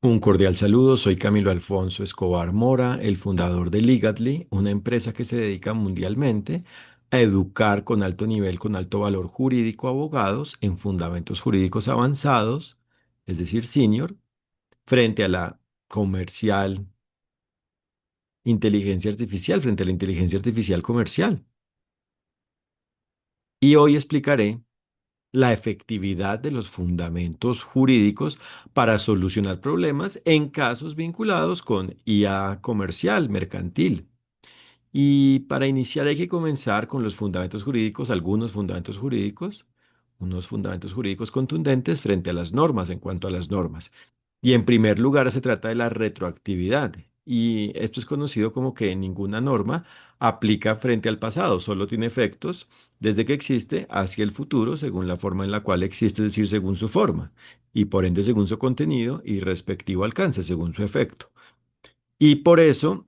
Un cordial saludo, soy Camilo Alfonso Escobar Mora, el fundador de Legatly, una empresa que se dedica mundialmente a educar con alto nivel, con alto valor jurídico a abogados en fundamentos jurídicos avanzados, es decir, senior, frente a la comercial inteligencia artificial, frente a la inteligencia artificial comercial. Y hoy explicaré la efectividad de los fundamentos jurídicos para solucionar problemas en casos vinculados con IA comercial, mercantil. Y para iniciar hay que comenzar con los fundamentos jurídicos, unos fundamentos jurídicos contundentes frente a las normas, en cuanto a las normas. Y en primer lugar se trata de la retroactividad. Y esto es conocido como que ninguna norma aplica frente al pasado, solo tiene efectos desde que existe hacia el futuro según la forma en la cual existe, es decir, según su forma, y por ende según su contenido y respectivo alcance, según su efecto. Y por eso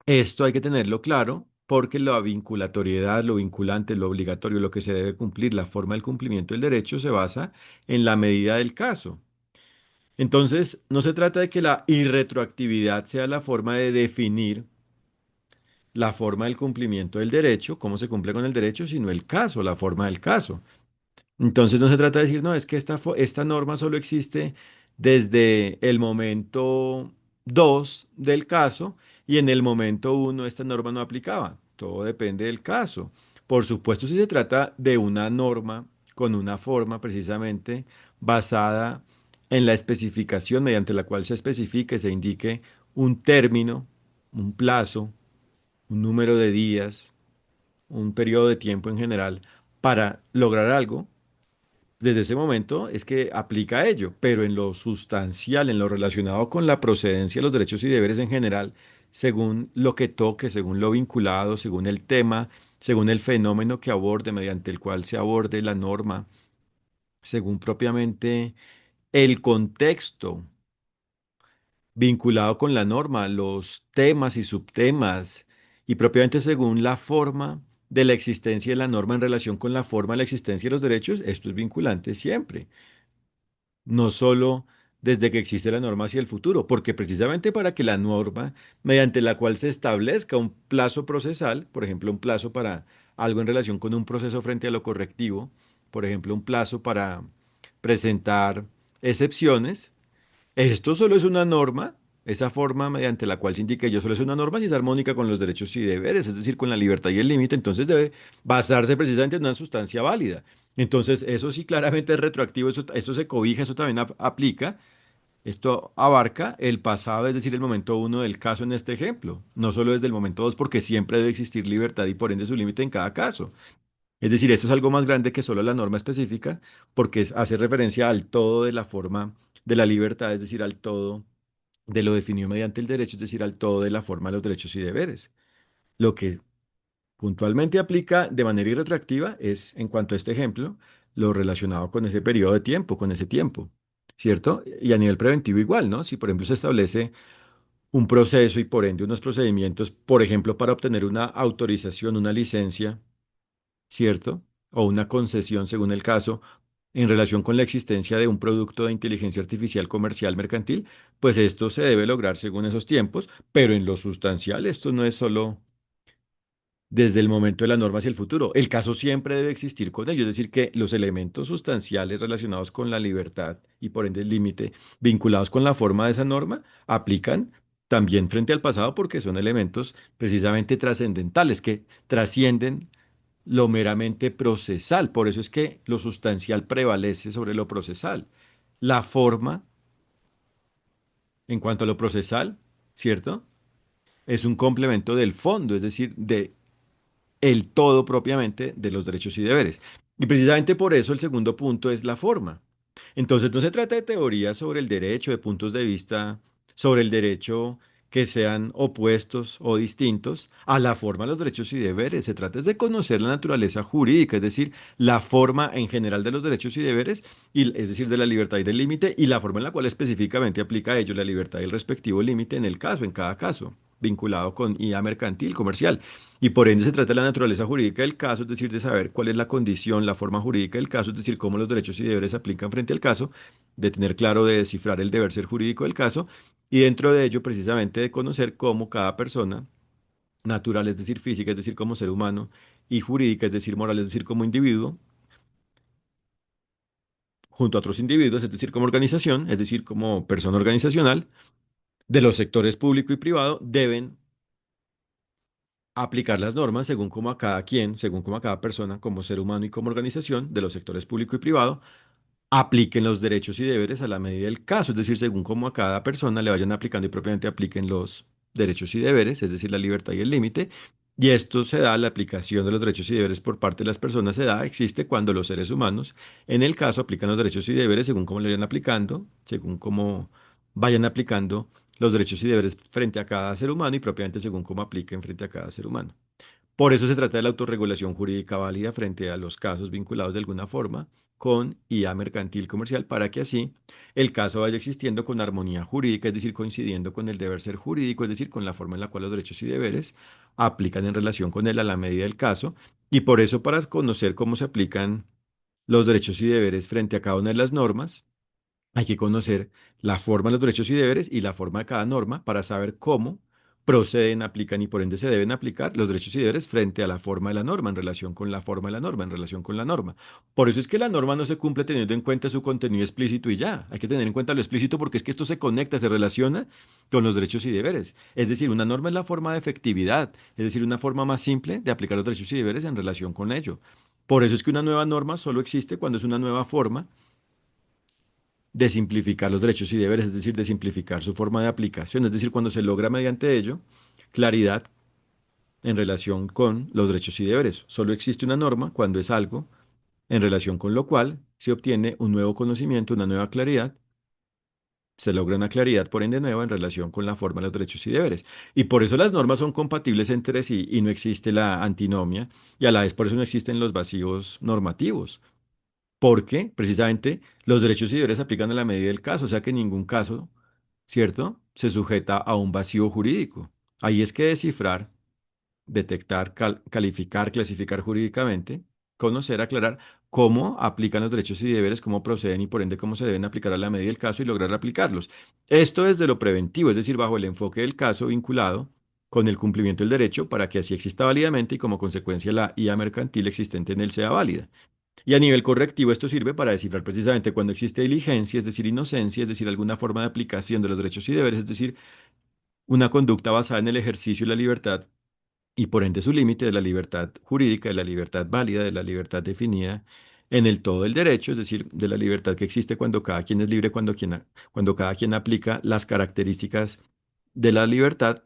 esto hay que tenerlo claro porque la vinculatoriedad, lo vinculante, lo obligatorio, lo que se debe cumplir, la forma del cumplimiento del derecho se basa en la medida del caso. Entonces, no se trata de que la irretroactividad sea la forma de definir la forma del cumplimiento del derecho, cómo se cumple con el derecho, sino el caso, la forma del caso. Entonces no se trata de decir, no, es que esta norma solo existe desde el momento 2 del caso y en el momento uno esta norma no aplicaba. Todo depende del caso. Por supuesto, si se trata de una norma con una forma precisamente basada en la especificación mediante la cual se especifique, se indique un término, un plazo, un número de días, un periodo de tiempo en general para lograr algo, desde ese momento es que aplica ello, pero en lo sustancial, en lo relacionado con la procedencia de los derechos y deberes en general, según lo que toque, según lo vinculado, según el tema, según el fenómeno que aborde, mediante el cual se aborde la norma, según propiamente el contexto vinculado con la norma, los temas y subtemas, y propiamente según la forma de la existencia de la norma en relación con la forma de la existencia de los derechos, esto es vinculante siempre, no solo desde que existe la norma hacia el futuro, porque precisamente para que la norma mediante la cual se establezca un plazo procesal, por ejemplo, un plazo para algo en relación con un proceso frente a lo correctivo, por ejemplo, un plazo para presentar excepciones, esto solo es una norma, esa forma mediante la cual se indica ello solo es una norma si es armónica con los derechos y deberes, es decir, con la libertad y el límite, entonces debe basarse precisamente en una sustancia válida. Entonces, eso sí claramente es retroactivo, eso se cobija, eso también aplica, esto abarca el pasado, es decir, el momento uno del caso en este ejemplo, no solo desde el momento dos, porque siempre debe existir libertad y por ende su límite en cada caso. Es decir, esto es algo más grande que solo la norma específica, porque hace referencia al todo de la forma de la libertad, es decir, al todo de lo definido mediante el derecho, es decir, al todo de la forma de los derechos y deberes. Lo que puntualmente aplica de manera irretroactiva es, en cuanto a este ejemplo, lo relacionado con ese periodo de tiempo, con ese tiempo, ¿cierto? Y a nivel preventivo igual, ¿no? Si, por ejemplo, se establece un proceso y por ende unos procedimientos, por ejemplo, para obtener una autorización, una licencia, ¿cierto? O una concesión, según el caso, en relación con la existencia de un producto de inteligencia artificial comercial mercantil, pues esto se debe lograr según esos tiempos, pero en lo sustancial esto no es solo desde el momento de la norma hacia el futuro. El caso siempre debe existir con ello, es decir, que los elementos sustanciales relacionados con la libertad y por ende el límite vinculados con la forma de esa norma aplican también frente al pasado porque son elementos precisamente trascendentales que trascienden lo meramente procesal. Por eso es que lo sustancial prevalece sobre lo procesal. La forma, en cuanto a lo procesal, ¿cierto? Es un complemento del fondo, es decir, de el todo propiamente de los derechos y deberes. Y precisamente por eso el segundo punto es la forma. Entonces no se trata de teorías sobre el derecho, de puntos de vista sobre el derecho que sean opuestos o distintos a la forma de los derechos y deberes. Se trata es de conocer la naturaleza jurídica, es decir, la forma en general de los derechos y deberes, y, es decir, de la libertad y del límite, y la forma en la cual específicamente aplica a ello la libertad y el respectivo límite en el caso, en cada caso. vinculado con IA mercantil, comercial. Y por ende se trata de la naturaleza jurídica del caso, es decir, de saber cuál es la condición, la forma jurídica del caso, es decir, cómo los derechos y deberes se aplican frente al caso, de tener claro, de descifrar el deber ser jurídico del caso, y dentro de ello precisamente de conocer cómo cada persona natural, es decir, física, es decir, como ser humano, y jurídica, es decir, moral, es decir, como individuo, junto a otros individuos, es decir, como organización, es decir, como persona organizacional, de los sectores público y privado, deben aplicar las normas según como a cada quien, según como a cada persona, como ser humano y como organización, de los sectores público y privado, apliquen los derechos y deberes a la medida del caso, es decir, según cómo a cada persona le vayan aplicando y propiamente apliquen los derechos y deberes, es decir, la libertad y el límite. Y esto se da, la aplicación de los derechos y deberes por parte de las personas se da, existe cuando los seres humanos, en el caso, aplican los derechos y deberes según cómo le vayan aplicando, según cómo vayan aplicando los derechos y deberes frente a cada ser humano y propiamente según cómo apliquen frente a cada ser humano. Por eso se trata de la autorregulación jurídica válida frente a los casos vinculados de alguna forma con IA mercantil comercial para que así el caso vaya existiendo con armonía jurídica, es decir, coincidiendo con el deber ser jurídico, es decir, con la forma en la cual los derechos y deberes aplican en relación con él a la medida del caso. Y por eso para conocer cómo se aplican los derechos y deberes frente a cada una de las normas, hay que conocer la forma de los derechos y deberes y la forma de cada norma para saber cómo proceden, aplican y por ende se deben aplicar los derechos y deberes frente a la forma de la norma, en relación con la forma de la norma, en relación con la norma. Por eso es que la norma no se cumple teniendo en cuenta su contenido explícito y ya. Hay que tener en cuenta lo explícito porque es que esto se conecta, se relaciona con los derechos y deberes. Es decir, una norma es la forma de efectividad, es decir, una forma más simple de aplicar los derechos y deberes en relación con ello. Por eso es que una nueva norma solo existe cuando es una nueva forma de simplificar los derechos y deberes, es decir, de simplificar su forma de aplicación, es decir, cuando se logra mediante ello claridad en relación con los derechos y deberes. Solo existe una norma cuando es algo en relación con lo cual se obtiene un nuevo conocimiento, una nueva claridad, se logra una claridad por ende nueva en relación con la forma de los derechos y deberes. Y por eso las normas son compatibles entre sí y no existe la antinomia y a la vez por eso no existen los vacíos normativos. Porque precisamente los derechos y deberes se aplican a la medida del caso, o sea que en ningún caso, ¿cierto?, se sujeta a un vacío jurídico. Ahí es que descifrar, detectar, calificar, clasificar jurídicamente, conocer, aclarar cómo aplican los derechos y deberes, cómo proceden y por ende cómo se deben aplicar a la medida del caso y lograr aplicarlos. Esto desde lo preventivo, es decir, bajo el enfoque del caso vinculado con el cumplimiento del derecho para que así exista válidamente y como consecuencia la IA mercantil existente en él sea válida. Y a nivel correctivo, esto sirve para descifrar precisamente cuando existe diligencia, es decir, inocencia, es decir, alguna forma de aplicación de los derechos y deberes, es decir, una conducta basada en el ejercicio de la libertad y por ende su límite de la libertad jurídica, de la libertad válida, de la libertad definida en el todo del derecho, es decir, de la libertad que existe cuando cada quien es libre, cuando cada quien aplica las características de la libertad,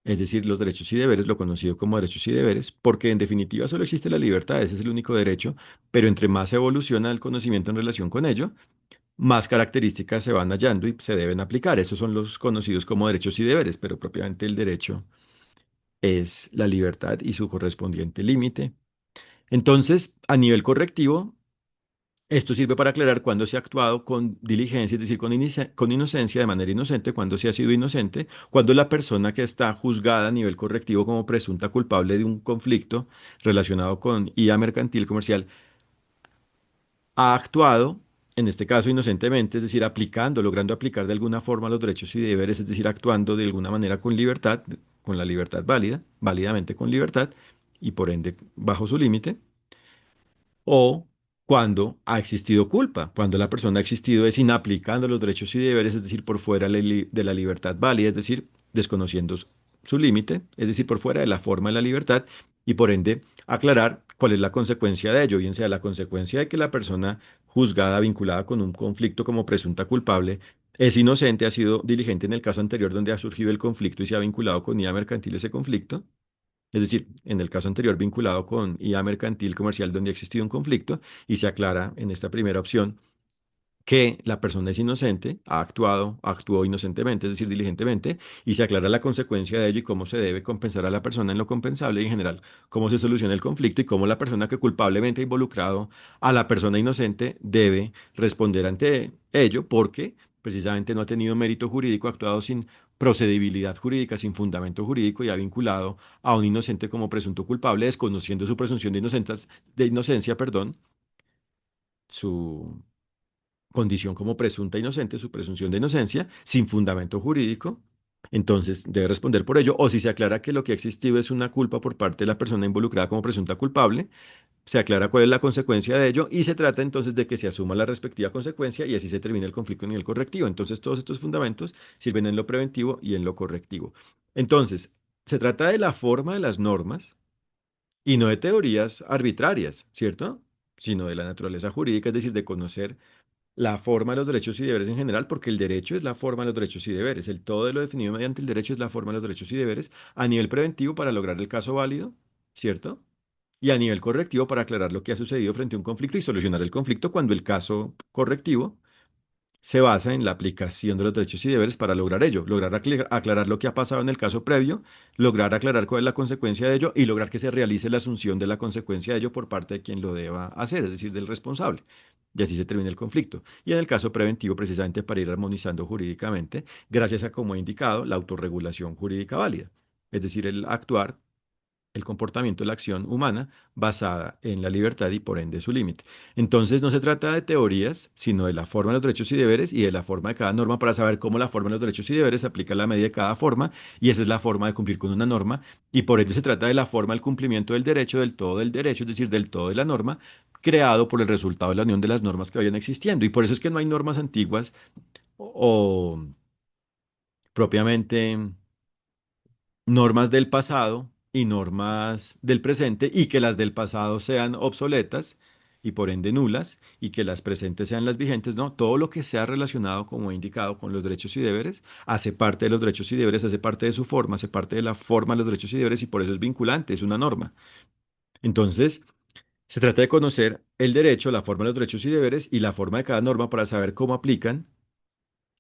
es decir, los derechos y deberes, lo conocido como derechos y deberes, porque en definitiva solo existe la libertad, ese es el único derecho, pero entre más se evoluciona el conocimiento en relación con ello, más características se van hallando y se deben aplicar. Esos son los conocidos como derechos y deberes, pero propiamente el derecho es la libertad y su correspondiente límite. Entonces, a nivel correctivo, esto sirve para aclarar cuándo se ha actuado con diligencia, es decir, con inocencia, de manera inocente, cuándo se ha sido inocente, cuando la persona que está juzgada a nivel correctivo como presunta culpable de un conflicto relacionado con IA mercantil comercial ha actuado, en este caso inocentemente, es decir, aplicando, logrando aplicar de alguna forma los derechos y deberes, es decir, actuando de alguna manera con libertad, con la libertad válida, válidamente con libertad y por ende bajo su límite o cuando ha existido culpa, cuando la persona ha existido es inaplicando los derechos y deberes, es decir, por fuera de la libertad válida, es decir, desconociendo su límite, es decir, por fuera de la forma de la libertad y por ende aclarar cuál es la consecuencia de ello, bien sea la consecuencia de que la persona juzgada, vinculada con un conflicto como presunta culpable, es inocente, ha sido diligente en el caso anterior donde ha surgido el conflicto y se ha vinculado con IA mercantil ese conflicto, es decir, en el caso anterior vinculado con IA mercantil comercial donde ha existido un conflicto y se aclara en esta primera opción que la persona es inocente, ha actuado, actuó inocentemente, es decir, diligentemente, y se aclara la consecuencia de ello y cómo se debe compensar a la persona en lo compensable y en general cómo se soluciona el conflicto y cómo la persona que culpablemente ha involucrado a la persona inocente debe responder ante ello porque precisamente no ha tenido mérito jurídico, ha actuado sin procedibilidad jurídica, sin fundamento jurídico y ha vinculado a un inocente como presunto culpable, desconociendo su presunción de inocencia, perdón, su condición como presunta inocente, su presunción de inocencia, sin fundamento jurídico. Entonces debe responder por ello, o si se aclara que lo que ha existido es una culpa por parte de la persona involucrada como presunta culpable, se aclara cuál es la consecuencia de ello y se trata entonces de que se asuma la respectiva consecuencia y así se termina el conflicto en el correctivo. Entonces todos estos fundamentos sirven en lo preventivo y en lo correctivo. Entonces, se trata de la forma de las normas y no de teorías arbitrarias, ¿cierto? Sino de la naturaleza jurídica, es decir, de conocer la forma de los derechos y deberes en general, porque el derecho es la forma de los derechos y deberes. El todo de lo definido mediante el derecho es la forma de los derechos y deberes a nivel preventivo para lograr el caso válido, ¿cierto? Y a nivel correctivo para aclarar lo que ha sucedido frente a un conflicto y solucionar el conflicto cuando el caso correctivo se basa en la aplicación de los derechos y deberes para lograr ello, lograr aclarar lo que ha pasado en el caso previo, lograr aclarar cuál es la consecuencia de ello y lograr que se realice la asunción de la consecuencia de ello por parte de quien lo deba hacer, es decir, del responsable. Y así se termina el conflicto. Y en el caso preventivo, precisamente para ir armonizando jurídicamente, gracias a, como he indicado, la autorregulación jurídica válida, es decir, el actuar el comportamiento, la acción humana basada en la libertad y por ende su límite. Entonces no se trata de teorías, sino de la forma de los derechos y deberes y de la forma de cada norma para saber cómo la forma de los derechos y deberes se aplica a la medida de cada forma y esa es la forma de cumplir con una norma y por ende se trata de la forma del cumplimiento del derecho, es decir, del todo de la norma creado por el resultado de la unión de las normas que vayan existiendo y por eso es que no hay normas antiguas o propiamente normas del pasado y normas del presente y que las del pasado sean obsoletas y por ende nulas y que las presentes sean las vigentes, no, todo lo que sea relacionado, como he indicado, con los derechos y deberes, hace parte de los derechos y deberes, hace parte de su forma, hace parte de la forma de los derechos y deberes y por eso es vinculante, es una norma. Entonces, se trata de conocer el derecho, la forma de los derechos y deberes y la forma de cada norma para saber cómo aplican,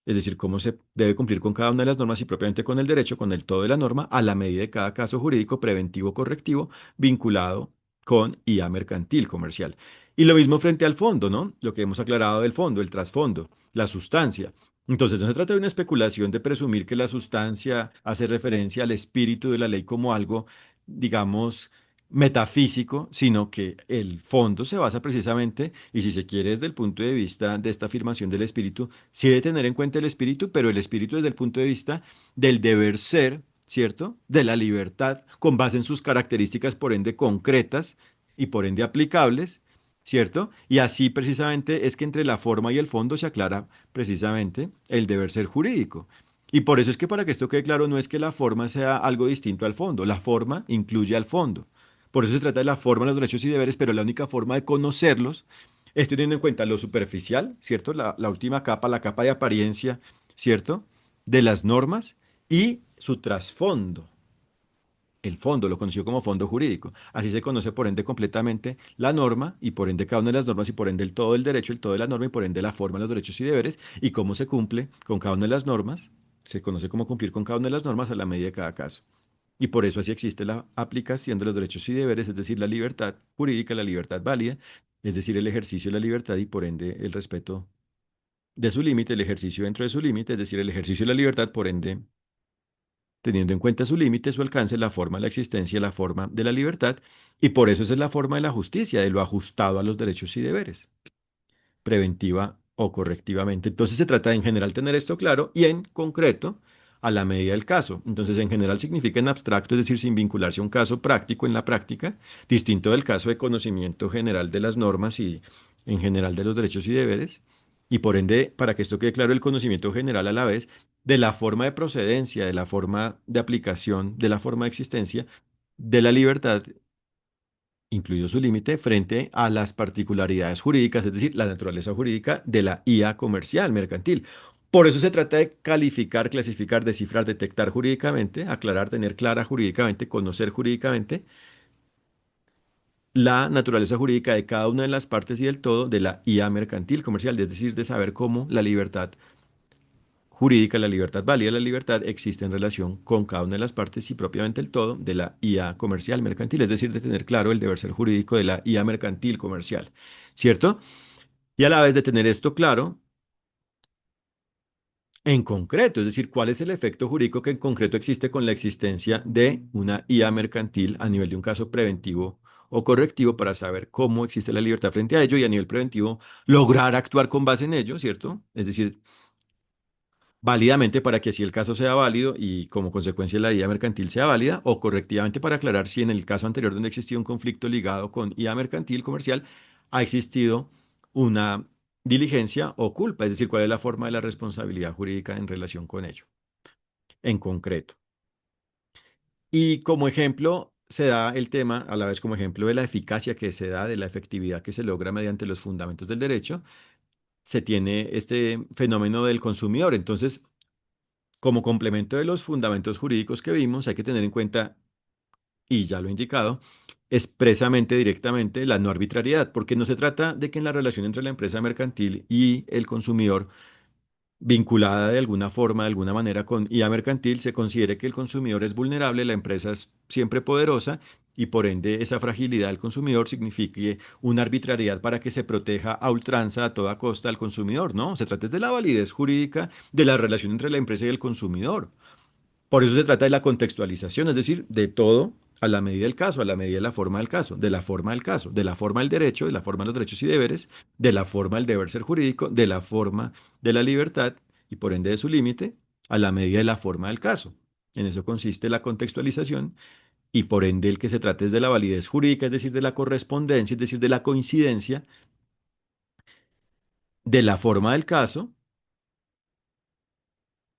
es decir, cómo se debe cumplir con cada una de las normas y propiamente con el derecho, con el todo de la norma, a la medida de cada caso jurídico preventivo correctivo vinculado con IA mercantil comercial. Y lo mismo frente al fondo, ¿no? Lo que hemos aclarado del fondo, el trasfondo, la sustancia. Entonces, no se trata de una especulación de presumir que la sustancia hace referencia al espíritu de la ley como algo, digamos, metafísico, sino que el fondo se basa precisamente, y si se quiere desde el punto de vista de esta afirmación del espíritu, sí debe tener en cuenta el espíritu, pero el espíritu desde el punto de vista del deber ser, ¿cierto? De la libertad, con base en sus características, por ende concretas y por ende aplicables, ¿cierto? Y así precisamente es que entre la forma y el fondo se aclara precisamente el deber ser jurídico. Y por eso es que para que esto quede claro, no es que la forma sea algo distinto al fondo, la forma incluye al fondo. Por eso se trata de la forma de los derechos y deberes, pero la única forma de conocerlos es teniendo en cuenta lo superficial, ¿cierto? La última capa, la capa de apariencia, ¿cierto? De las normas y su trasfondo. El fondo, lo conoció como fondo jurídico. Así se conoce por ende completamente la norma y por ende cada una de las normas y por ende el todo del derecho, el todo de la norma y por ende la forma de los derechos y deberes y cómo se cumple con cada una de las normas. Se conoce cómo cumplir con cada una de las normas a la medida de cada caso. Y por eso así existe la aplicación de los derechos y deberes, es decir, la libertad jurídica, la libertad válida, es decir, el ejercicio de la libertad y por ende el respeto de su límite, el ejercicio dentro de su límite, es decir, el ejercicio de la libertad, por ende, teniendo en cuenta su límite, su alcance, la forma de la existencia, la forma de la libertad, y por eso esa es la forma de la justicia, de lo ajustado a los derechos y deberes preventiva o correctivamente. Entonces se trata de en general tener esto claro y en concreto a la medida del caso. Entonces en general significa en abstracto, es decir, sin vincularse a un caso práctico en la práctica, distinto del caso de conocimiento general de las normas y en general de los derechos y deberes. Y por ende, para que esto quede claro, el conocimiento general a la vez de la forma de procedencia, de la forma de aplicación, de la forma de existencia, de la libertad incluido su límite, frente a las particularidades jurídicas, es decir, la naturaleza jurídica de la IA comercial, mercantil. Por eso se trata de calificar, clasificar, descifrar, detectar jurídicamente, aclarar, tener clara jurídicamente, conocer jurídicamente la naturaleza jurídica de cada una de las partes y del todo de la IA mercantil comercial, es decir, de saber cómo la libertad jurídica, la libertad válida, la libertad existe en relación con cada una de las partes y propiamente el todo de la IA comercial mercantil, es decir, de tener claro el deber ser jurídico de la IA mercantil comercial, ¿cierto? Y a la vez de tener esto claro, en concreto, es decir, cuál es el efecto jurídico que en concreto existe con la existencia de una IA mercantil a nivel de un caso preventivo o correctivo para saber cómo existe la libertad frente a ello y a nivel preventivo lograr actuar con base en ello, ¿cierto? Es decir, válidamente para que así el caso sea válido y como consecuencia la IA mercantil sea válida, o correctivamente para aclarar si en el caso anterior donde existía un conflicto ligado con IA mercantil comercial ha existido una diligencia o culpa, es decir, cuál es la forma de la responsabilidad jurídica en relación con ello, en concreto. Y como ejemplo se da el tema, a la vez como ejemplo de la eficacia que se da, de la efectividad que se logra mediante los fundamentos del derecho, se tiene este fenómeno del consumidor. Entonces, como complemento de los fundamentos jurídicos que vimos, hay que tener en cuenta, y ya lo he indicado, expresamente, directamente, la no arbitrariedad, porque no se trata de que en la relación entre la empresa mercantil y el consumidor, vinculada de alguna forma, de alguna manera con IA mercantil, se considere que el consumidor es vulnerable, la empresa es siempre poderosa y por ende esa fragilidad del consumidor signifique una arbitrariedad para que se proteja a ultranza a toda costa al consumidor, ¿no? Se trata de la validez jurídica de la relación entre la empresa y el consumidor. Por eso se trata de la contextualización, es decir, de todo a la medida del caso, a la medida de la forma del caso, de la forma del caso, de la forma del derecho, de la forma de los derechos y deberes, de la forma del deber ser jurídico, de la forma de la libertad y por ende de su límite, a la medida de la forma del caso. En eso consiste la contextualización y por ende el que se trata es de la validez jurídica, es decir, de la correspondencia, es decir, de la coincidencia de la forma del caso,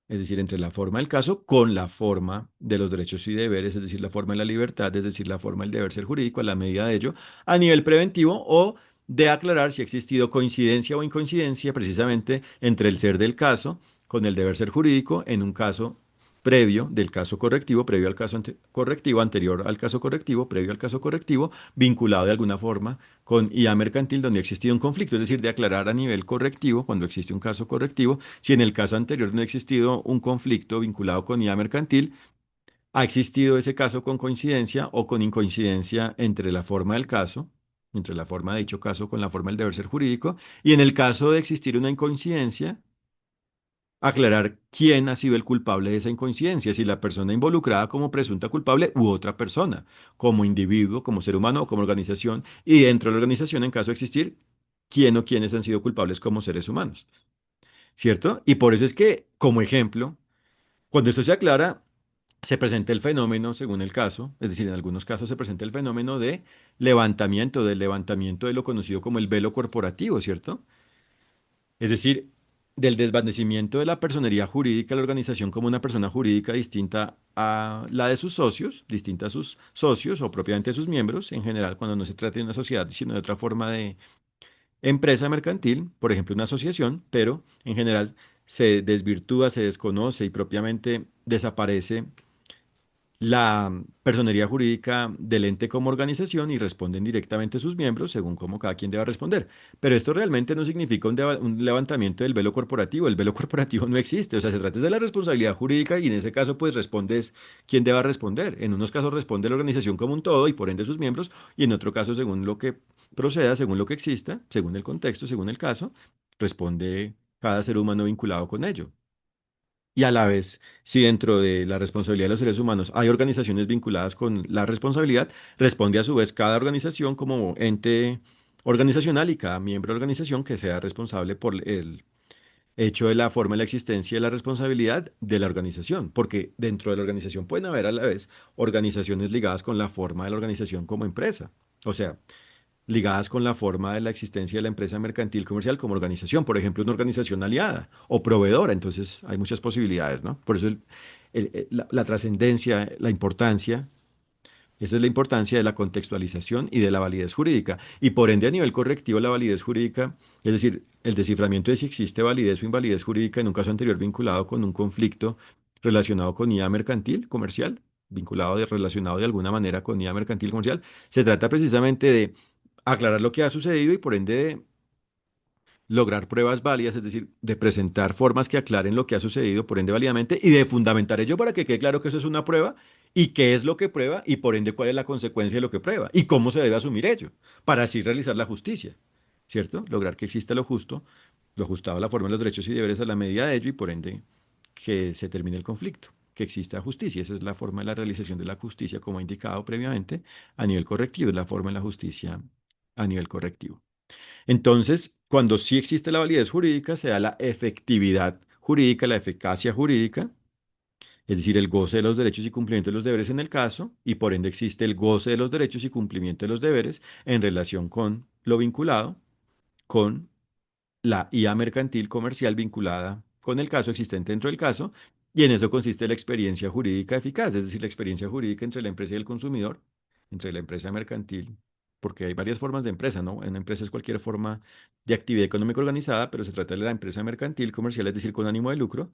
es decir, entre la forma del caso con la forma de los derechos y deberes, es decir, la forma de la libertad, es decir, la forma del deber ser jurídico, a la medida de ello, a nivel preventivo o de aclarar si ha existido coincidencia o incoincidencia precisamente entre el ser del caso con el deber ser jurídico en un caso previo del caso correctivo, previo al caso correctivo, anterior al caso correctivo, previo al caso correctivo, vinculado de alguna forma con IA mercantil donde ha existido un conflicto, es decir, de aclarar a nivel correctivo, cuando existe un caso correctivo, si en el caso anterior no ha existido un conflicto vinculado con IA mercantil, ha existido ese caso con coincidencia o con incoincidencia entre la forma del caso, entre la forma de dicho caso con la forma del deber ser jurídico, y en el caso de existir una incoincidencia, aclarar quién ha sido el culpable de esa incoincidencia, si la persona involucrada como presunta culpable u otra persona, como individuo, como ser humano o como organización, y dentro de la organización, en caso de existir, quién o quiénes han sido culpables como seres humanos, ¿cierto? Y por eso es que, como ejemplo, cuando esto se aclara, se presenta el fenómeno, según el caso, es decir, en algunos casos se presenta el fenómeno de levantamiento, del levantamiento de lo conocido como el velo corporativo, ¿cierto? Es decir, del desvanecimiento de la personería jurídica de la organización como una persona jurídica distinta a la de sus socios, distinta a sus socios o propiamente a sus miembros, en general, cuando no se trata de una sociedad, sino de otra forma de empresa mercantil, por ejemplo, una asociación, pero en general se desvirtúa, se desconoce y propiamente desaparece la personería jurídica del ente como organización y responden directamente sus miembros según cómo cada quien deba responder. Pero esto realmente no significa un levantamiento del velo corporativo. El velo corporativo no existe. O sea, se trata de la responsabilidad jurídica y en ese caso pues respondes quien deba responder. En unos casos responde la organización como un todo y por ende sus miembros y en otro caso según lo que proceda, según lo que exista, según el contexto, según el caso, responde cada ser humano vinculado con ello. Y a la vez, si dentro de la responsabilidad de los seres humanos hay organizaciones vinculadas con la responsabilidad, responde a su vez cada organización como ente organizacional y cada miembro de la organización que sea responsable por el hecho de la forma de la existencia y la responsabilidad de la organización, porque dentro de la organización pueden haber a la vez organizaciones ligadas con la forma de la organización como empresa. O sea, ligadas con la forma de la existencia de la empresa mercantil comercial como organización, por ejemplo, una organización aliada o proveedora. Entonces, hay muchas posibilidades, ¿no? Por eso la trascendencia, la importancia, esa es la importancia de la contextualización y de la validez jurídica. Y por ende, a nivel correctivo, la validez jurídica, es decir, el desciframiento de si existe validez o invalidez jurídica en un caso anterior vinculado con un conflicto relacionado con IA mercantil comercial, relacionado de alguna manera con IA mercantil comercial, se trata precisamente de aclarar lo que ha sucedido y por ende de lograr pruebas válidas, es decir, de presentar formas que aclaren lo que ha sucedido por ende válidamente y de fundamentar ello para que quede claro que eso es una prueba y qué es lo que prueba y por ende cuál es la consecuencia de lo que prueba y cómo se debe asumir ello para así realizar la justicia, ¿cierto? Lograr que exista lo justo, lo ajustado a la forma de los derechos y deberes a la medida de ello y por ende que se termine el conflicto, que exista justicia. Esa es la forma de la realización de la justicia, como he indicado previamente, a nivel correctivo, es la forma de la justicia a nivel correctivo. Entonces, cuando sí existe la validez jurídica, se da la efectividad jurídica, la eficacia jurídica, es decir, el goce de los derechos y cumplimiento de los deberes en el caso, y por ende existe el goce de los derechos y cumplimiento de los deberes en relación con lo vinculado, con la IA mercantil comercial vinculada con el caso existente dentro del caso, y en eso consiste la experiencia jurídica eficaz, es decir, la experiencia jurídica entre la empresa y el consumidor, entre la empresa mercantil, porque hay varias formas de empresa, ¿no? Una empresa es cualquier forma de actividad económica organizada, pero se trata de la empresa mercantil comercial, es decir, con ánimo de lucro,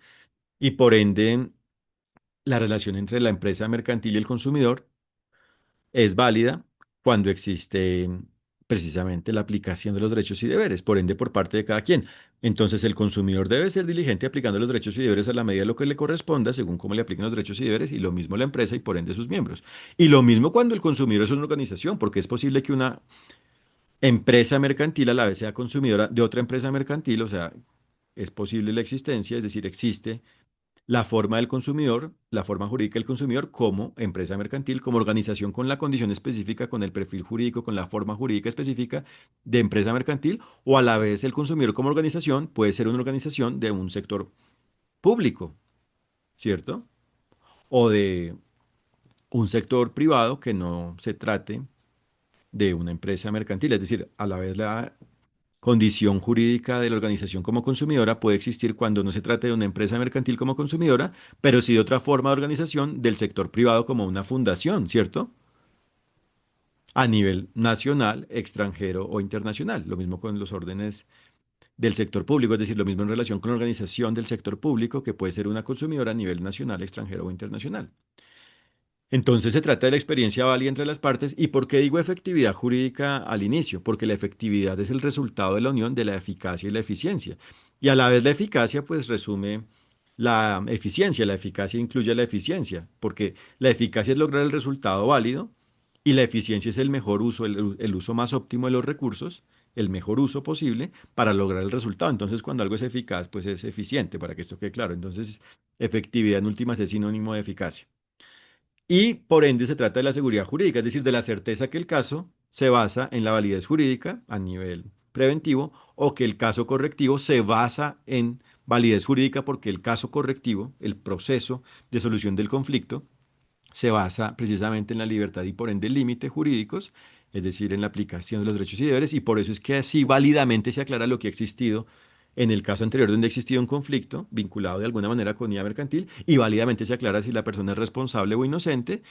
y por ende la relación entre la empresa mercantil y el consumidor es válida cuando existe precisamente la aplicación de los derechos y deberes, por ende por parte de cada quien. Entonces el consumidor debe ser diligente aplicando los derechos y deberes a la medida de lo que le corresponda, según cómo le apliquen los derechos y deberes, y lo mismo la empresa y por ende sus miembros. Y lo mismo cuando el consumidor es una organización, porque es posible que una empresa mercantil a la vez sea consumidora de otra empresa mercantil, o sea, es posible la existencia, es decir, existe la forma del consumidor, la forma jurídica del consumidor como empresa mercantil, como organización con la condición específica, con el perfil jurídico, con la forma jurídica específica de empresa mercantil, o a la vez el consumidor como organización puede ser una organización de un sector público, ¿cierto? O de un sector privado que no se trate de una empresa mercantil, es decir, a la vez la condición jurídica de la organización como consumidora puede existir cuando no se trate de una empresa mercantil como consumidora, pero sí de otra forma de organización del sector privado como una fundación, ¿cierto? A nivel nacional, extranjero o internacional. Lo mismo con los órdenes del sector público, es decir, lo mismo en relación con la organización del sector público que puede ser una consumidora a nivel nacional, extranjero o internacional. Entonces se trata de la experiencia válida entre las partes. ¿Y por qué digo efectividad jurídica al inicio? Porque la efectividad es el resultado de la unión de la eficacia y la eficiencia. Y a la vez la eficacia pues resume la eficiencia. La eficacia incluye la eficiencia, porque la eficacia es lograr el resultado válido y la eficiencia es el mejor uso, el uso más óptimo de los recursos, el mejor uso posible para lograr el resultado. Entonces cuando algo es eficaz pues es eficiente, para que esto quede claro. Entonces efectividad en últimas es sinónimo de eficacia. Y por ende se trata de la seguridad jurídica, es decir, de la certeza que el caso se basa en la validez jurídica a nivel preventivo o que el caso correctivo se basa en validez jurídica porque el caso correctivo, el proceso de solución del conflicto, se basa precisamente en la libertad y por ende en límites jurídicos, es decir, en la aplicación de los derechos y deberes, y por eso es que así válidamente se aclara lo que ha existido en el caso anterior donde ha existido un conflicto vinculado de alguna manera con IA mercantil, y válidamente se aclara si la persona es responsable o inocente,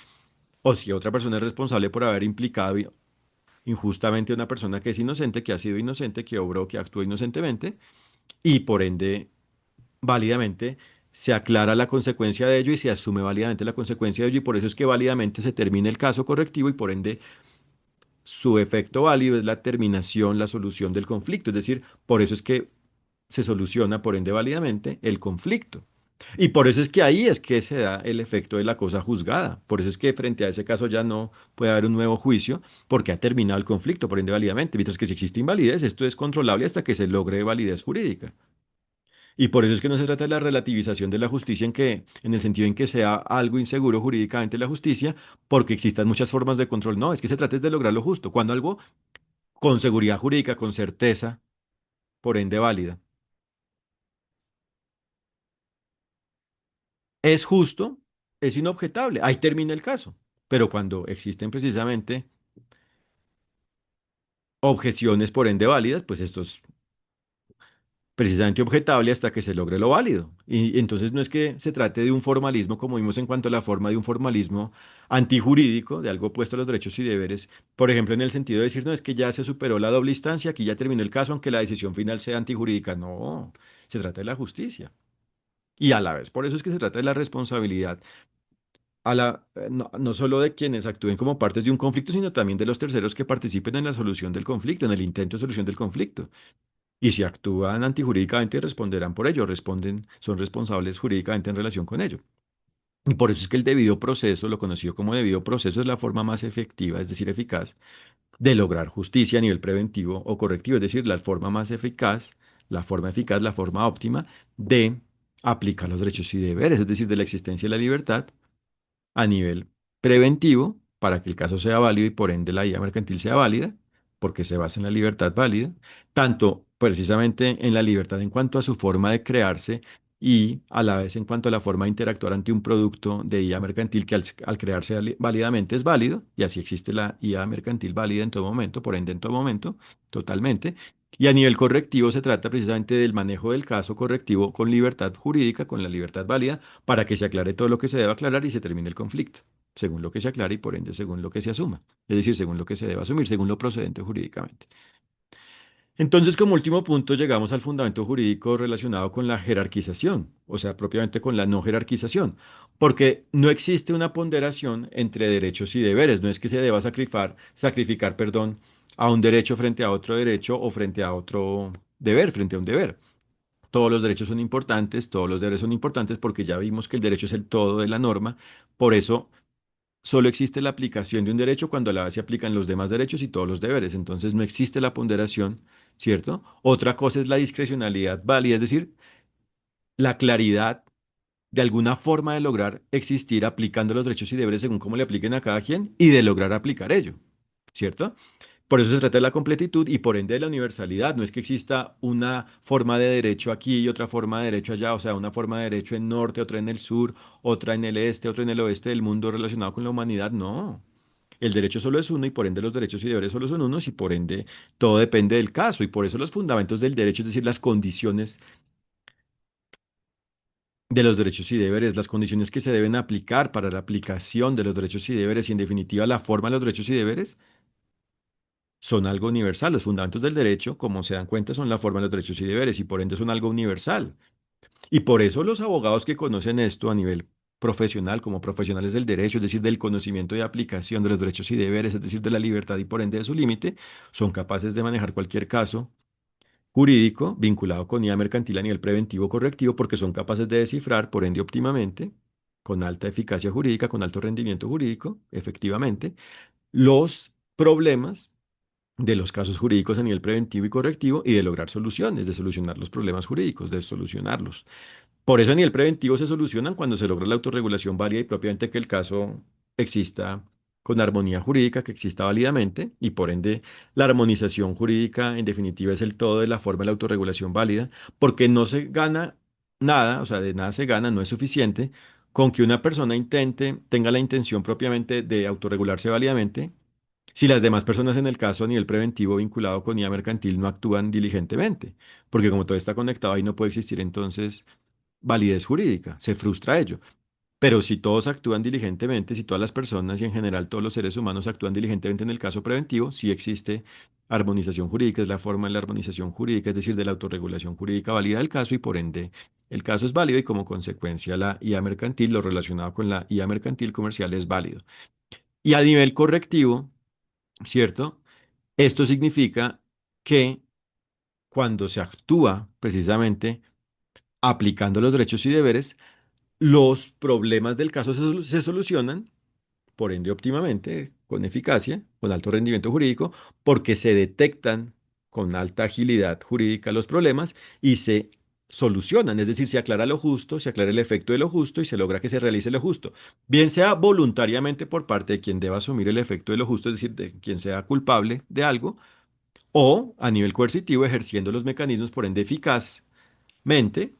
o si otra persona es responsable por haber implicado injustamente a una persona que es inocente, que ha sido inocente, que obró, que actuó inocentemente, y por ende válidamente se aclara la consecuencia de ello y se asume válidamente la consecuencia de ello y por eso es que válidamente se termina el caso correctivo y por ende su efecto válido es la terminación, la solución del conflicto. Es decir, por eso es que se soluciona por ende válidamente el conflicto. Y por eso es que ahí es que se da el efecto de la cosa juzgada. Por eso es que frente a ese caso ya no puede haber un nuevo juicio porque ha terminado el conflicto por ende válidamente. Mientras que si existe invalidez, esto es controlable hasta que se logre validez jurídica. Y por eso es que no se trata de la relativización de la justicia en el sentido en que sea algo inseguro jurídicamente la justicia, porque existan muchas formas de control. No, es que se trata es de lograr lo justo. Cuando algo con seguridad jurídica, con certeza, por ende válida, es justo, es inobjetable. Ahí termina el caso. Pero cuando existen precisamente objeciones por ende válidas, pues esto es precisamente objetable hasta que se logre lo válido. Y entonces no es que se trate de un formalismo, como vimos en cuanto a la forma de un formalismo antijurídico, de algo opuesto a los derechos y deberes, por ejemplo, en el sentido de decir, no, es que ya se superó la doble instancia, aquí ya terminó el caso, aunque la decisión final sea antijurídica. No, se trata de la justicia. Y a la vez, por eso es que se trata de la responsabilidad, no solo de quienes actúen como partes de un conflicto, sino también de los terceros que participen en la solución del conflicto, en el intento de solución del conflicto. Y si actúan antijurídicamente, responderán por ello, responden, son responsables jurídicamente en relación con ello. Y por eso es que el debido proceso, lo conocido como debido proceso, es la forma más efectiva, es decir, eficaz, de lograr justicia a nivel preventivo o correctivo, es decir, la forma más eficaz, la forma eficaz, la forma óptima de aplicar los derechos y deberes, es decir, de la existencia de la libertad a nivel preventivo para que el caso sea válido y por ende la vía mercantil sea válida, porque se basa en la libertad válida, tanto precisamente en la libertad en cuanto a su forma de crearse y a la vez en cuanto a la forma de interactuar ante un producto de IA mercantil que al crearse válidamente es válido, y así existe la IA mercantil válida en todo momento, por ende en todo momento, totalmente. Y a nivel correctivo se trata precisamente del manejo del caso correctivo con libertad jurídica, con la libertad válida, para que se aclare todo lo que se deba aclarar y se termine el conflicto, según lo que se aclare y por ende según lo que se asuma, es decir, según lo que se deba asumir, según lo procedente jurídicamente. Entonces, como último punto, llegamos al fundamento jurídico relacionado con la jerarquización, o sea, propiamente con la no jerarquización, porque no existe una ponderación entre derechos y deberes, no es que se deba sacrificar, perdón, a un derecho frente a otro derecho o frente a otro deber, frente a un deber. Todos los derechos son importantes, todos los deberes son importantes porque ya vimos que el derecho es el todo de la norma, por eso solo existe la aplicación de un derecho cuando a la vez se aplican los demás derechos y todos los deberes. Entonces no existe la ponderación, ¿cierto? Otra cosa es la discrecionalidad válida, es decir, la claridad de alguna forma de lograr existir aplicando los derechos y deberes según cómo le apliquen a cada quien y de lograr aplicar ello, ¿cierto? Por eso se trata de la completitud y por ende de la universalidad. No es que exista una forma de derecho aquí y otra forma de derecho allá, o sea, una forma de derecho en norte, otra en el sur, otra en el este, otra en el oeste del mundo relacionado con la humanidad. No. El derecho solo es uno y por ende los derechos y deberes solo son unos y por ende todo depende del caso. Y por eso los fundamentos del derecho, es decir, las condiciones de los derechos y deberes, las condiciones que se deben aplicar para la aplicación de los derechos y deberes y en definitiva la forma de los derechos y deberes son algo universal. Los fundamentos del derecho, como se dan cuenta, son la forma de los derechos y deberes y por ende son algo universal. Y por eso los abogados que conocen esto a nivel profesional, como profesionales del derecho, es decir, del conocimiento y aplicación de los derechos y deberes, es decir, de la libertad y por ende de su límite, son capaces de manejar cualquier caso jurídico vinculado con IA mercantil a nivel preventivo o correctivo porque son capaces de descifrar, por ende óptimamente, con alta eficacia jurídica, con alto rendimiento jurídico, efectivamente, los problemas de los casos jurídicos a nivel preventivo y correctivo y de lograr soluciones, de solucionar los problemas jurídicos, de solucionarlos. Por eso a nivel preventivo se solucionan cuando se logra la autorregulación válida y propiamente que el caso exista con armonía jurídica, que exista válidamente y por ende la armonización jurídica en definitiva es el todo de la forma de la autorregulación válida, porque no se gana nada, o sea, de nada se gana, no es suficiente con que una persona intente, tenga la intención propiamente de autorregularse válidamente si las demás personas en el caso a nivel preventivo vinculado con IA mercantil no actúan diligentemente, porque como todo está conectado ahí no puede existir entonces validez jurídica, se frustra ello. Pero si todos actúan diligentemente, si todas las personas y en general todos los seres humanos actúan diligentemente en el caso preventivo, sí existe armonización jurídica, es la forma de la armonización jurídica, es decir, de la autorregulación jurídica válida del caso y por ende el caso es válido y como consecuencia la IA mercantil, lo relacionado con la IA mercantil comercial es válido. Y a nivel correctivo, ¿cierto? Esto significa que cuando se actúa precisamente aplicando los derechos y deberes, los problemas del caso se solucionan, por ende óptimamente, con eficacia, con alto rendimiento jurídico, porque se detectan con alta agilidad jurídica los problemas y se solucionan, es decir, se aclara lo justo, se aclara el efecto de lo justo y se logra que se realice lo justo, bien sea voluntariamente por parte de quien deba asumir el efecto de lo justo, es decir, de quien sea culpable de algo, o a nivel coercitivo ejerciendo los mecanismos por ende eficazmente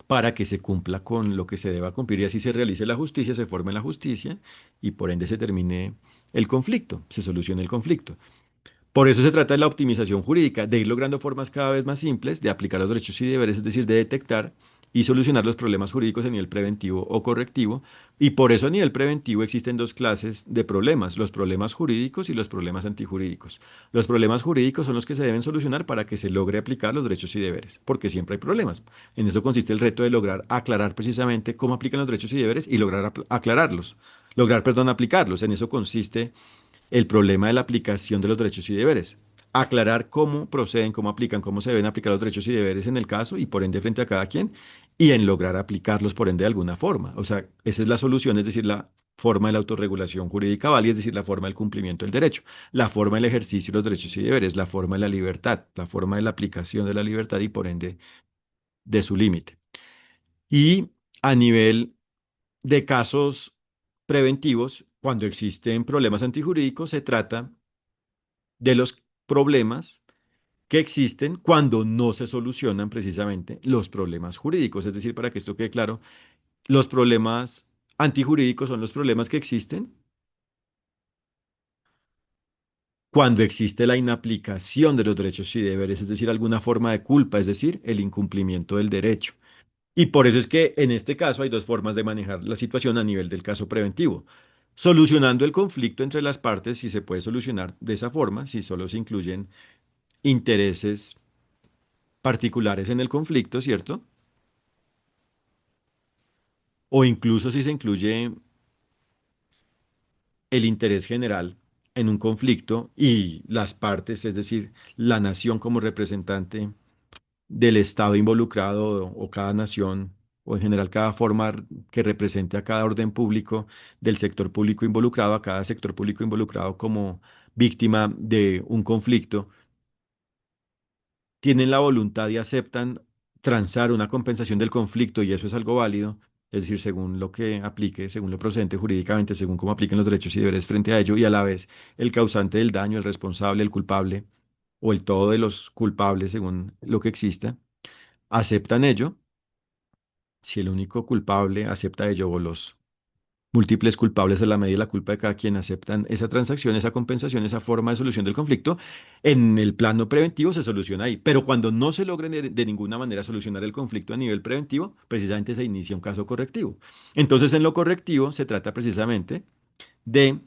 para que se cumpla con lo que se deba cumplir y así se realice la justicia, se forme la justicia y por ende se termine el conflicto, se solucione el conflicto. Por eso se trata de la optimización jurídica, de ir logrando formas cada vez más simples de aplicar los derechos y deberes, es decir, de detectar y solucionar los problemas jurídicos a nivel preventivo o correctivo. Y por eso a nivel preventivo existen dos clases de problemas, los problemas jurídicos y los problemas antijurídicos. Los problemas jurídicos son los que se deben solucionar para que se logre aplicar los derechos y deberes, porque siempre hay problemas. En eso consiste el reto de lograr aclarar precisamente cómo aplican los derechos y deberes y lograr aclararlos, lograr, perdón, aplicarlos. En eso consiste el problema de la aplicación de los derechos y deberes. Aclarar cómo proceden, cómo aplican, cómo se deben aplicar los derechos y deberes en el caso y por ende frente a cada quien y en lograr aplicarlos por ende de alguna forma. O sea, esa es la solución, es decir, la forma de la autorregulación jurídica válida, es decir, la forma del cumplimiento del derecho, la forma del ejercicio de los derechos y deberes, la forma de la libertad, la forma de la aplicación de la libertad y por ende de su límite. Y a nivel de casos preventivos, cuando existen problemas antijurídicos, se trata de los problemas que existen cuando no se solucionan precisamente los problemas jurídicos. Es decir, para que esto quede claro, los problemas antijurídicos son los problemas que existen cuando existe la inaplicación de los derechos y deberes, es decir, alguna forma de culpa, es decir, el incumplimiento del derecho. Y por eso es que en este caso hay dos formas de manejar la situación a nivel del caso preventivo. Solucionando el conflicto entre las partes, si se puede solucionar de esa forma, si solo se incluyen intereses particulares en el conflicto, ¿cierto? O incluso si se incluye el interés general en un conflicto y las partes, es decir, la nación como representante del Estado involucrado o cada nación o en general cada forma que represente a cada orden público del sector público involucrado, a cada sector público involucrado como víctima de un conflicto, tienen la voluntad y aceptan transar una compensación del conflicto y eso es algo válido, es decir, según lo que aplique, según lo procedente jurídicamente, según cómo apliquen los derechos y deberes frente a ello y a la vez el causante del daño, el responsable, el culpable o el todo de los culpables según lo que exista, aceptan ello. Si el único culpable acepta ello o los múltiples culpables a la medida de la culpa de cada quien aceptan esa transacción, esa compensación, esa forma de solución del conflicto, en el plano preventivo se soluciona ahí. Pero cuando no se logre de ninguna manera solucionar el conflicto a nivel preventivo, precisamente se inicia un caso correctivo. Entonces, en lo correctivo se trata precisamente de,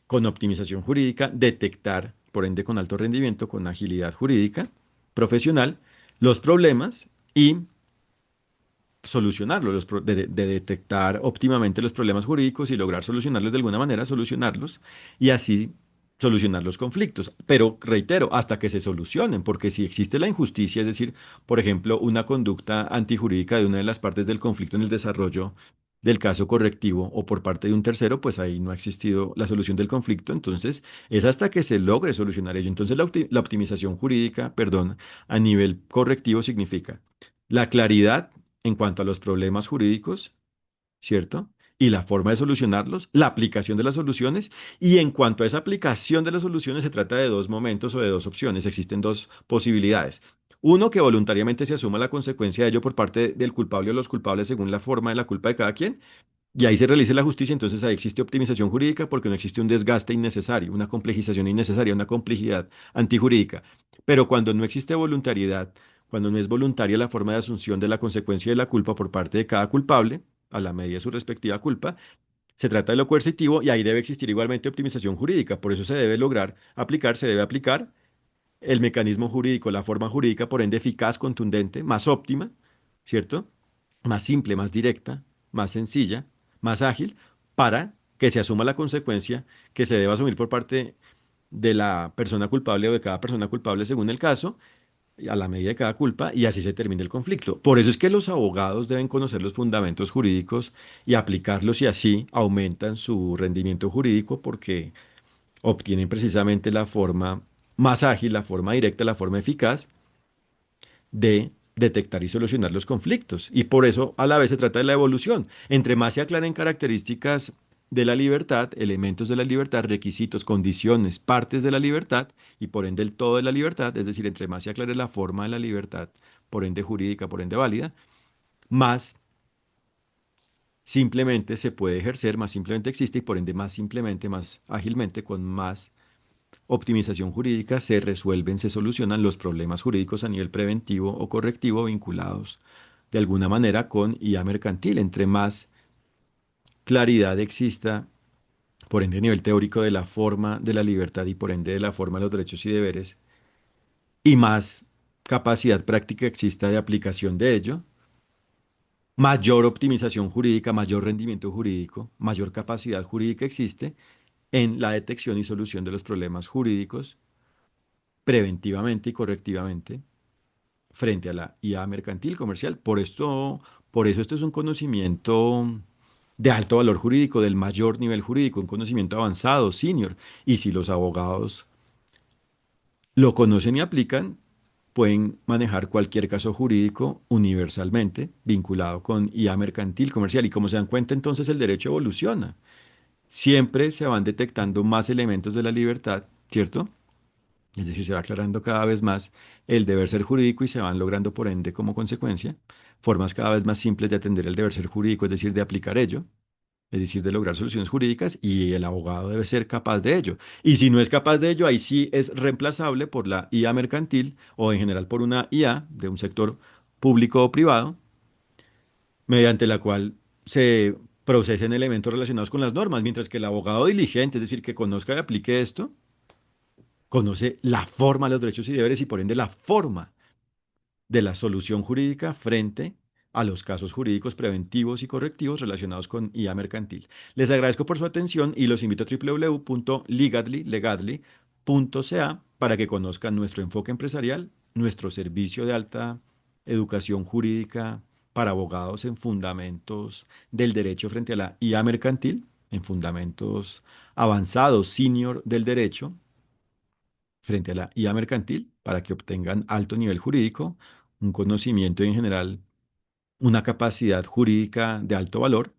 con optimización jurídica, detectar, por ende con alto rendimiento, con agilidad jurídica profesional, los problemas y solucionarlos, de detectar óptimamente los problemas jurídicos y lograr solucionarlos de alguna manera, solucionarlos y así solucionar los conflictos. Pero reitero, hasta que se solucionen, porque si existe la injusticia, es decir, por ejemplo, una conducta antijurídica de una de las partes del conflicto en el desarrollo del caso correctivo o por parte de un tercero, pues ahí no ha existido la solución del conflicto, entonces es hasta que se logre solucionar ello. Entonces la optimización jurídica, perdón, a nivel correctivo significa la claridad en cuanto a los problemas jurídicos, ¿cierto? Y la forma de solucionarlos, la aplicación de las soluciones. Y en cuanto a esa aplicación de las soluciones, se trata de dos momentos o de dos opciones. Existen dos posibilidades. Uno, que voluntariamente se asuma la consecuencia de ello por parte del culpable o los culpables según la forma de la culpa de cada quien. Y ahí se realice la justicia, entonces ahí existe optimización jurídica porque no existe un desgaste innecesario, una complejización innecesaria, una complejidad antijurídica. Pero cuando no existe voluntariedad, cuando no es voluntaria la forma de asunción de la consecuencia de la culpa por parte de cada culpable, a la medida de su respectiva culpa, se trata de lo coercitivo y ahí debe existir igualmente optimización jurídica. Por eso se debe lograr aplicar, se debe aplicar el mecanismo jurídico, la forma jurídica, por ende eficaz, contundente, más óptima, ¿cierto? Más simple, más directa, más sencilla, más ágil, para que se asuma la consecuencia que se deba asumir por parte de la persona culpable o de cada persona culpable según el caso, a la medida de cada culpa, y así se termina el conflicto. Por eso es que los abogados deben conocer los fundamentos jurídicos y aplicarlos y así aumentan su rendimiento jurídico porque obtienen precisamente la forma más ágil, la forma directa, la forma eficaz de detectar y solucionar los conflictos. Y por eso a la vez se trata de la evolución. Entre más se aclaren características de la libertad, elementos de la libertad, requisitos, condiciones, partes de la libertad y por ende el todo de la libertad, es decir, entre más se aclare la forma de la libertad, por ende jurídica, por ende válida, más simplemente se puede ejercer, más simplemente existe y por ende más simplemente, más ágilmente, con más optimización jurídica se resuelven, se solucionan los problemas jurídicos a nivel preventivo o correctivo vinculados de alguna manera con IA mercantil. Entre más claridad exista, por ende a nivel teórico de la forma de la libertad y por ende de la forma de los derechos y deberes, y más capacidad práctica exista de aplicación de ello, mayor optimización jurídica, mayor rendimiento jurídico, mayor capacidad jurídica existe en la detección y solución de los problemas jurídicos preventivamente y correctivamente frente a la IA mercantil comercial. Por eso esto es un conocimiento de alto valor jurídico, del mayor nivel jurídico, un conocimiento avanzado, senior. Y si los abogados lo conocen y aplican, pueden manejar cualquier caso jurídico universalmente vinculado con IA mercantil comercial. Y como se dan cuenta, entonces el derecho evoluciona. Siempre se van detectando más elementos de la libertad, ¿cierto? Es decir, se va aclarando cada vez más el deber ser jurídico y se van logrando, por ende, como consecuencia, formas cada vez más simples de atender el deber ser jurídico, es decir, de aplicar ello, es decir, de lograr soluciones jurídicas, y el abogado debe ser capaz de ello. Y si no es capaz de ello, ahí sí es reemplazable por la IA mercantil o en general por una IA de un sector público o privado, mediante la cual se procesen elementos relacionados con las normas, mientras que el abogado diligente, es decir, que conozca y aplique esto, conoce la forma de los derechos y deberes y por ende la forma de la solución jurídica frente a los casos jurídicos preventivos y correctivos relacionados con IA mercantil. Les agradezco por su atención y los invito a www.legadly.ca para que conozcan nuestro enfoque empresarial, nuestro servicio de alta educación jurídica para abogados en fundamentos del derecho frente a la IA mercantil, en fundamentos avanzados senior del derecho frente a la IA mercantil para que obtengan alto nivel jurídico, un conocimiento y en general una capacidad jurídica de alto valor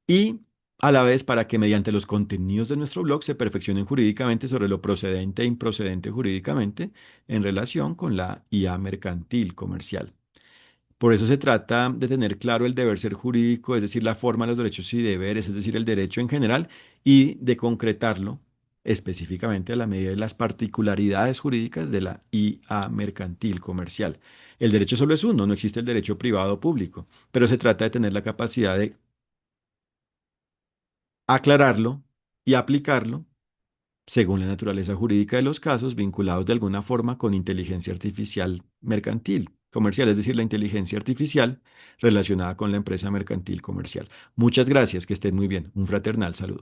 y a la vez para que mediante los contenidos de nuestro blog se perfeccionen jurídicamente sobre lo procedente e improcedente jurídicamente en relación con la IA mercantil comercial. Por eso se trata de tener claro el deber ser jurídico, es decir, la forma de los derechos y deberes, es decir, el derecho en general, y de concretarlo específicamente a la medida de las particularidades jurídicas de la IA mercantil comercial. El derecho solo es uno, no existe el derecho privado o público, pero se trata de tener la capacidad de aclararlo y aplicarlo según la naturaleza jurídica de los casos, vinculados de alguna forma con inteligencia artificial mercantil comercial, es decir, la inteligencia artificial relacionada con la empresa mercantil comercial. Muchas gracias, que estén muy bien. Un fraternal saludo.